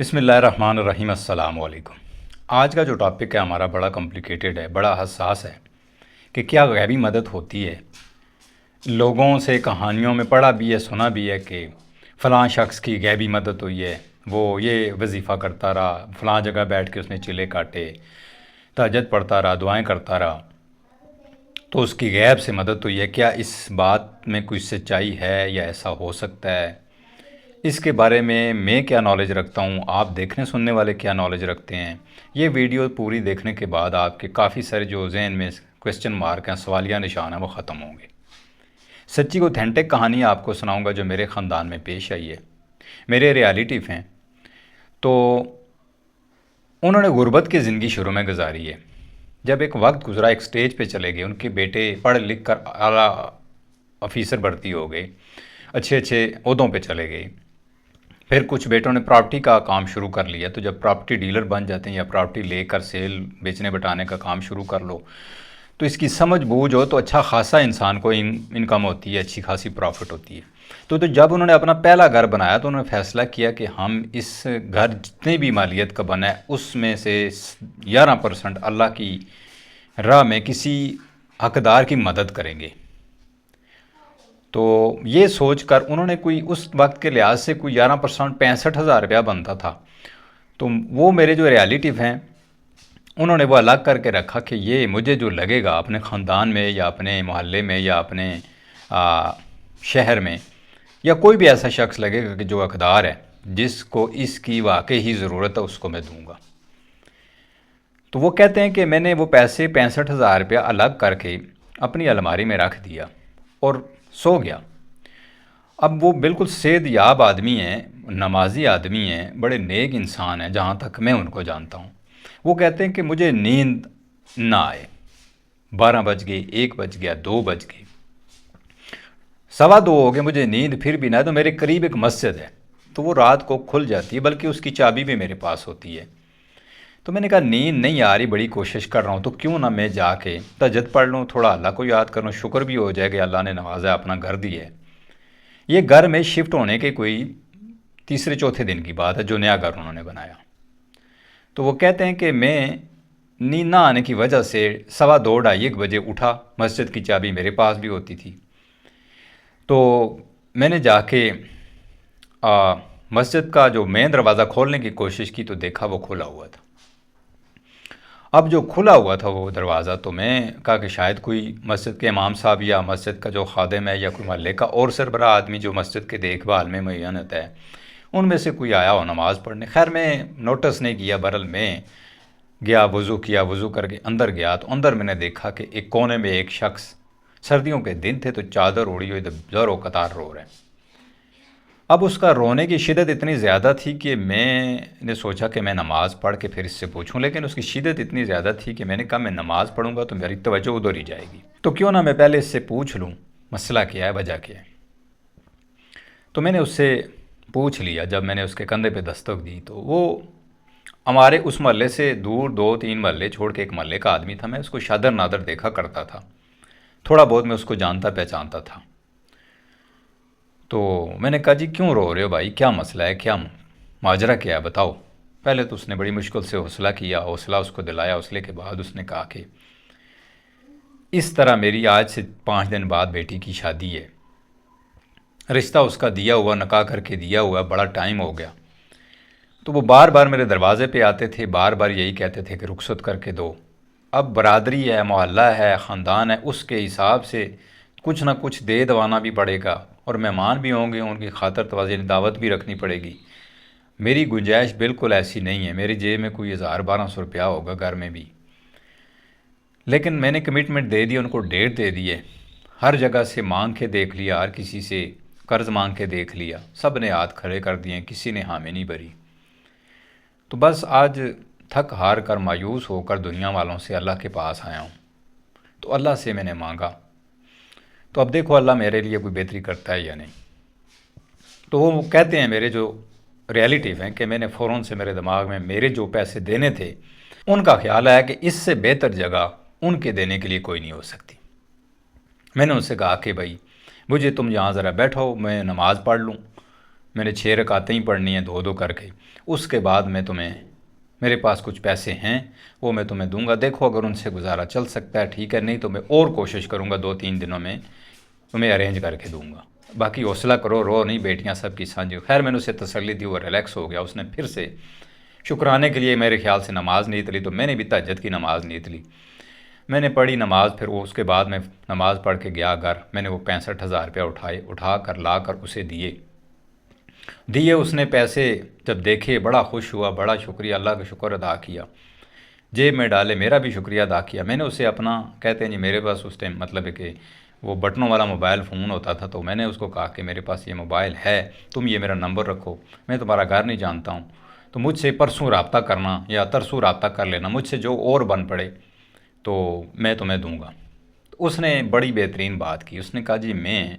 بسم اللہ الرحمن الرحیم۔ السلام علیکم۔ آج کا جو ٹاپک ہے ہمارا بڑا کمپلیکیٹڈ ہے، بڑا حساس ہے کہ کیا غیبی مدد ہوتی ہے۔ لوگوں سے کہانیوں میں پڑھا بھی ہے، سنا بھی ہے کہ فلاں شخص کی غیبی مدد ہوئی ہے، وہ یہ وظیفہ کرتا رہا، فلاں جگہ بیٹھ کے اس نے چلے کاٹے، تہجد پڑھتا رہا، دعائیں کرتا رہا، تو اس کی غیب سے مدد ہوئی ہے۔ کیا اس بات میں کوئی سچائی ہے یا ایسا ہو سکتا ہے؟ اس کے بارے میں کیا نالج رکھتا ہوں، آپ دیکھنے سننے والے کیا نالج رکھتے ہیں؟ یہ ویڈیو پوری دیکھنے کے بعد آپ کے کافی سارے جو ذہن میں کویسچن مارک ہیں، سوالیہ نشان ہیں، وہ ختم ہوں گے۔ سچی اوتھینٹک کہانی آپ کو سناؤں گا جو میرے خاندان میں پیش آئی ہے، میرے ریالیٹیو ہیں۔ تو انہوں نے غربت کی زندگی شروع میں گزاری ہے۔ جب ایک وقت گزرا، ایک سٹیج پہ چلے گئے، ان کے بیٹے پڑھ لکھ کر اعلیٰ آفیسر بھرتی ہو گئے، اچھے عہدوں پہ چلے گئے۔ پھر کچھ بیٹوں نے پراپرٹی کا کام شروع کر لیا، تو جب پراپرٹی ڈیلر بن جاتے ہیں یا پراپرٹی لے کر سیل بیچنے بٹانے کا کام شروع کر لو، تو اس کی سمجھ بوجھ ہو تو اچھا خاصا انسان کو انکم ہوتی ہے، اچھی خاصی پروفٹ ہوتی ہے۔ تو جب انہوں نے اپنا پہلا گھر بنایا تو انہوں نے فیصلہ کیا کہ ہم اس گھر جتنے بھی مالیت کا بنا ہے اس میں سے 11% اللہ کی راہ میں کسی حقدار کی مدد کریں گے۔ تو یہ سوچ کر انہوں نے کوئی اس وقت کے لحاظ سے کوئی 11% 65,000 روپیہ بنتا تھا، تو وہ میرے جو ریالیٹیو ہیں انہوں نے وہ الگ کر کے رکھا کہ یہ مجھے جو لگے گا اپنے خاندان میں یا اپنے محلے میں یا اپنے شہر میں یا کوئی بھی ایسا شخص لگے گا کہ جو حقدار ہے، جس کو اس کی واقعی ضرورت ہے، اس کو میں دوں گا۔ تو وہ کہتے ہیں کہ میں نے وہ پیسے 65,000 روپیہ الگ کر کے اپنی الماری میں رکھ دیا اور سو گیا۔ اب وہ بالکل صحت یاب آدمی ہیں، نمازی آدمی ہیں، بڑے نیک انسان ہیں جہاں تک میں ان کو جانتا ہوں۔ وہ کہتے ہیں کہ مجھے نیند نہ آئے، 12 بج گئے، 1 بج گیا، 2 بج گئے، 2:15 ہو گئے، مجھے نیند پھر بھی نہ آئے۔ تو میرے قریب ایک مسجد ہے، تو وہ رات کو کھل جاتی ہے، بلکہ اس کی چابی بھی میرے پاس ہوتی ہے۔ تو میں نے کہا نیند نہیں آ رہی، بڑی کوشش کر رہا ہوں، تو کیوں نہ میں جا کے تہجد پڑھ لوں، تھوڑا اللہ کو یاد کروں، شکر بھی ہو جائے کہ اللہ نے نوازا، اپنا گھر دیا ہے۔ یہ گھر میں شفٹ ہونے کے کوئی تیسرے چوتھے دن کی بات ہے، جو نیا گھر انہوں نے بنایا۔ تو وہ کہتے ہیں کہ میں نیند نہ آنے کی وجہ سے 2:15 2:30 بجے اٹھا، مسجد کی چابی میرے پاس بھی ہوتی تھی۔ تو میں نے جا کے مسجد کا جو مین دروازہ کھولنے کی کوشش کی تو دیکھا وہ کھلا ہوا تھا۔ اب جو کھلا ہوا تھا وہ دروازہ، تو میں کہا کہ شاید کوئی مسجد کے امام صاحب یا مسجد کا جو خادم ہے یا کوئی محلے کا اور سربراہ آدمی جو مسجد کے دیکھ بھال میں معین ہوتا ہے، ان میں سے کوئی آیا ہو نماز پڑھنے۔ خیر میں نوٹس نہیں کیا، بہرحال میں گیا، وضو کیا، وضو کر کے اندر گیا، تو اندر میں نے دیکھا کہ ایک کونے میں ایک شخص، سردیوں کے دن تھے تو چادر اوڑی ہوئی، زور و قطار رو رہے ہیں۔ اب اس کا رونے کی شدت اتنی زیادہ تھی کہ میں نے سوچا کہ میں نماز پڑھ کے پھر اس سے پوچھوں، لیکن اس کی شدت اتنی زیادہ تھی کہ میں نے کہا میں نماز پڑھوں گا تو میری توجہ ادھر ہی جائے گی، تو کیوں نہ میں پہلے اس سے پوچھ لوں مسئلہ کیا ہے، وجہ کیا ہے۔ تو میں نے اس سے پوچھ لیا۔ جب میں نے اس کے کندھے پہ دستک دی تو وہ ہمارے اس محلے سے دور 2-3 محلے چھوڑ کے ایک محلے کا آدمی تھا۔ میں اس کو شادر نادر دیکھا کرتا تھا، تھوڑا بہت میں اس کو جانتا پہچانتا تھا۔ تو میں نے کہا جی کیوں رو رہے ہو بھائی، کیا مسئلہ ہے، کیا ماجرا کیا ہے، بتاؤ۔ پہلے تو اس نے بڑی مشکل سے حوصلہ کیا، حوصلہ اس کو دلایا، حوصلے کے بعد اس نے کہا کہ اس طرح میری آج سے 5 دن بعد بیٹی کی شادی ہے، رشتہ اس کا دیا ہوا، نکاح کر کے دیا ہوا، بڑا ٹائم ہو گیا۔ تو وہ بار بار میرے دروازے پہ آتے تھے، بار بار یہی کہتے تھے کہ رخصت کر کے دو۔ اب برادری ہے، محلہ ہے، خاندان ہے، اس کے حساب سے کچھ نہ کچھ دے دوانا بھی پڑے گا، اور مہمان بھی ہوں گے، ان کی خاطر توازن دعوت بھی رکھنی پڑے گی۔ میری گنجائش بالکل ایسی نہیں ہے، میری جیب میں کوئی 1,000-1,200 روپیہ ہوگا گھر میں بھی، لیکن میں نے کمٹمنٹ دے دی، ان کو ڈیٹ دے دی ہے۔ ہر جگہ سے مانگ کے دیکھ لیا، ہر کسی سے قرض مانگ کے دیکھ لیا، سب نے ہاتھ کھڑے کر دیے، کسی نے حامی نہیں بھری۔ تو بس آج تھک ہار کر، مایوس ہو کر دنیا والوں سے اللہ کے پاس آیا ہوں۔ تو اللہ سے میں نے مانگا، تو اب دیکھو اللہ میرے لیے کوئی بہتری کرتا ہے یا نہیں۔ تو وہ کہتے ہیں، میرے جو ریالیٹیو ہیں، کہ میں نے فوراً سے میرے دماغ میں میرے جو پیسے دینے تھے ان کا خیال آیا کہ اس سے بہتر جگہ ان کے دینے کے لیے کوئی نہیں ہو سکتی۔ میں نے ان سے کہا کہ بھائی مجھے تم یہاں ذرا بیٹھو، میں نماز پڑھ لوں، میں نے 6 رکعتیں ہی پڑھنی ہیں 2 کر کے، اس کے بعد میرے پاس کچھ پیسے ہیں وہ میں تمہیں دوں گا، دیکھو اگر ان سے گزارا چل سکتا ہے ٹھیک ہے، نہیں تو میں اور کوشش کروں گا 2-3 دنوں میں تمہیں ارینج کر کے دوں گا، باقی حوصلہ کرو، رو نہیں، بیٹیاں سب کی سانجھی۔ خیر میں نے اسے تسلی دی، وہ ریلیکس ہو گیا۔ اس نے پھر سے شکرانے کے لیے میرے خیال سے نماز نیت لی، تو میں نے بھی تہجد کی نماز نیت لی، میں نے پڑھی نماز، پھر اس کے بعد میں نماز پڑھ کے گیا گھر، میں نے وہ 65,000 روپیہ اٹھا کر لا کر اسے دیے۔ اس نے پیسے جب دیکھے بڑا خوش ہوا، بڑا شکریہ، اللہ کا شکر ادا کیا، جیب میں ڈالے، میرا بھی شکریہ ادا کیا۔ میں نے اسے اپنا، کہتے ہیں جی میرے پاس اس ٹائم مطلب ہے کہ وہ بٹنوں والا موبائل فون ہوتا تھا، تو میں نے اس کو کہا کہ میرے پاس یہ موبائل ہے، تم یہ میرا نمبر رکھو، میں تمہارا گھر نہیں جانتا ہوں، تو مجھ سے پرسوں رابطہ کرنا یا ترسوں رابطہ کر لینا، مجھ سے جو اور بن پڑے تو میں تمہیں دوں گا۔ تو اس نے بڑی بہترین بات کی، اس نے کہا جی میں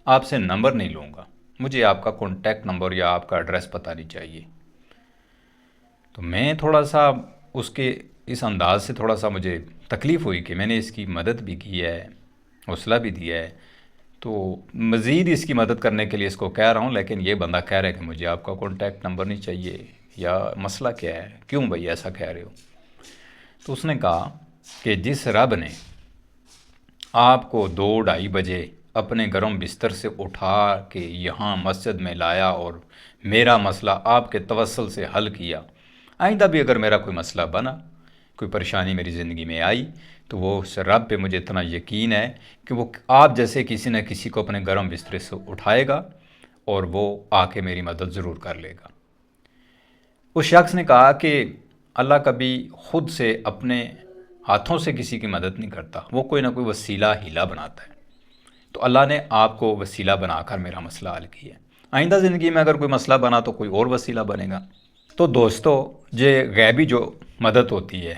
آپ سے نمبر نہیں لوں گا، مجھے آپ کا کانٹیکٹ نمبر یا آپ کا ایڈریس پتہ نہیں چاہیے۔ تو میں تھوڑا سا اس کے اس انداز سے تھوڑا سا مجھے تکلیف ہوئی کہ میں نے اس کی مدد بھی کی ہے، حوصلہ بھی دیا ہے، تو مزید اس کی مدد کرنے کے لیے اس کو کہہ رہا ہوں، لیکن یہ بندہ کہہ رہا ہے کہ مجھے آپ کا کانٹیکٹ نمبر نہیں چاہیے، یا مسئلہ کیا ہے، کیوں بھائی ایسا کہہ رہے ہو؟ تو اس نے کہا کہ جس رب نے آپ کو 2-2:30 بجے اپنے گرم بستر سے اٹھا کے یہاں مسجد میں لایا اور میرا مسئلہ آپ کے توسل سے حل کیا، آئندہ بھی اگر میرا کوئی مسئلہ بنا، کوئی پریشانی میری زندگی میں آئی، تو وہ اس رب پہ مجھے اتنا یقین ہے کہ وہ آپ جیسے کسی نہ کسی کو اپنے گرم بستر سے اٹھائے گا اور وہ آ کے میری مدد ضرور کر لے گا۔ اس شخص نے کہا کہ اللہ کبھی خود سے اپنے ہاتھوں سے کسی کی مدد نہیں کرتا، وہ کوئی نہ کوئی وسیلہ ہیلا بناتا ہے، تو اللہ نے آپ کو وسیلہ بنا کر میرا مسئلہ حل کیا ہے، آئندہ زندگی میں اگر کوئی مسئلہ بنا تو کوئی اور وسیلہ بنے گا۔ تو دوستو، یہ غیبی جو مدد ہوتی ہے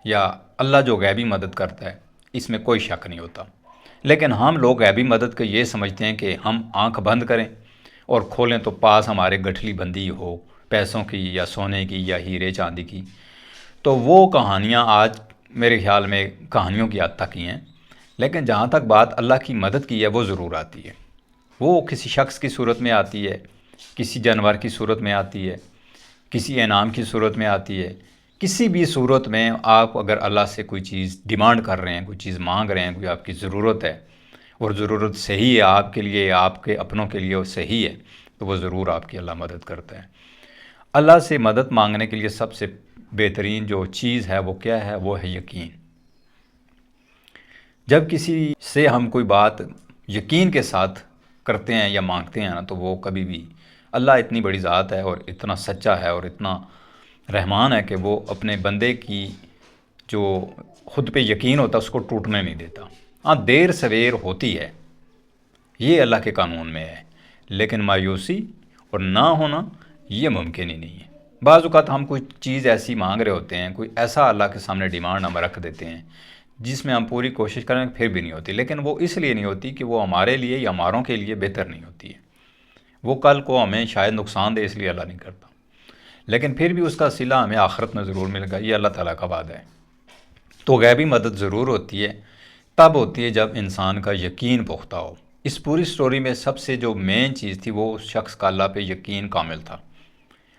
یا اللہ جو غیبی مدد کرتا ہے، اس میں کوئی شک نہیں ہوتا، لیکن ہم لوگ غیبی مدد کو یہ سمجھتے ہیں کہ ہم آنکھ بند کریں اور کھولیں تو پاس ہمارے گٹھلی بندی ہو پیسوں کی یا سونے کی یا ہیرے چاندی کی، تو وہ کہانیاں آج میرے خیال میں کہانیوں کی حد تک ہی ہیں، لیکن جہاں تک بات اللہ کی مدد کی ہے وہ ضرور آتی ہے، وہ کسی شخص کی صورت میں آتی ہے، کسی جانور کی صورت میں آتی ہے، کسی انعام کی صورت میں آتی ہے، کسی بھی صورت میں آپ اگر اللہ سے کوئی چیز ڈیمانڈ کر رہے ہیں، کوئی چیز مانگ رہے ہیں، کوئی آپ کی ضرورت ہے اور ضرورت صحیح ہے آپ کے لیے، آپ کے اپنوں کے لیے وہ صحیح ہے، تو وہ ضرور آپ کی اللہ مدد کرتا ہے۔ اللہ سے مدد مانگنے کے لیے سب سے بہترین جو چیز ہے وہ کیا ہے؟ وہ ہے یقین۔ جب کسی سے ہم کوئی بات یقین کے ساتھ کرتے ہیں یا مانگتے ہیں نا، تو وہ کبھی بھی، اللہ اتنی بڑی ذات ہے اور اتنا سچا ہے اور اتنا رحمان ہے کہ وہ اپنے بندے کی جو خود پہ یقین ہوتا ہے اس کو ٹوٹنے نہیں دیتا۔ ہاں دیر سویر ہوتی ہے، یہ اللہ کے قانون میں ہے، لیکن مایوسی اور نہ ہونا یہ ممکن ہی نہیں ہے۔ بعض اوقات ہم کوئی چیز ایسی مانگ رہے ہوتے ہیں، کوئی ایسا اللہ کے سامنے ڈیمانڈ ہم رکھ دیتے ہیں جس میں ہم پوری کوشش کریں پھر بھی نہیں ہوتی، لیکن وہ اس لیے نہیں ہوتی کہ وہ ہمارے لیے یا ہماروں کے لیے بہتر نہیں ہوتی ہے، وہ کل کو ہمیں شاید نقصان دے، اس لیے اللہ نہیں کرتا، لیکن پھر بھی اس کا صلہ ہمیں آخرت میں ضرور ملے گا، یہ اللہ تعالیٰ کا وعدہ ہے۔ تو غیبی مدد ضرور ہوتی ہے، تب ہوتی ہے جب انسان کا یقین پختہ ہو۔ اس پوری سٹوری میں سب سے جو مین چیز تھی وہ اس شخص کا اللہ پہ یقین کامل تھا،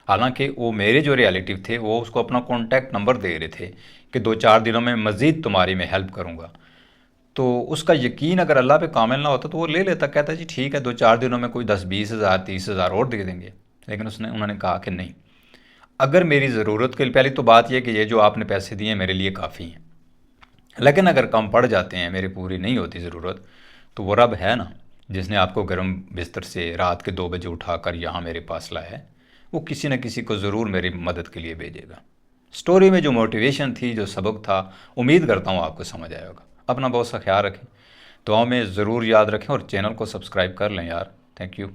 حالانکہ وہ میرے جو ریلیٹیو تھے وہ اس کو اپنا کانٹیکٹ نمبر دے رہے تھے کہ 2-4 دنوں میں مزید تمہاری میں ہیلپ کروں گا، تو اس کا یقین اگر اللہ پہ کامل نہ ہوتا تو وہ لے لیتا، کہتا جی ٹھیک ہے 2-4 دنوں میں کوئی 10-20 ہزار 30 ہزار اور دے دیں گے، لیکن انہوں نے کہا کہ نہیں، اگر میری ضرورت کے لیے، پہلی تو بات یہ کہ یہ جو آپ نے پیسے دیے ہیں میرے لیے کافی ہیں، لیکن اگر کم پڑ جاتے ہیں، میری پوری نہیں ہوتی ضرورت، تو وہ رب ہے نا جس نے آپ کو گرم بستر سے رات کے 2 بجے اٹھا کر یہاں میرے پاس لایا ہے، وہ کسی نہ کسی کو ضرور میری مدد کے لیے بھیجے گا۔ سٹوری میں جو موٹیویشن تھی، جو سبق تھا، امید کرتا ہوں آپ کو سمجھ آئے ہوگا۔ اپنا بہت سا خیال رکھیں، دعاؤں میں ضرور یاد رکھیں اور چینل کو سبسکرائب کر لیں یار۔ Thank you.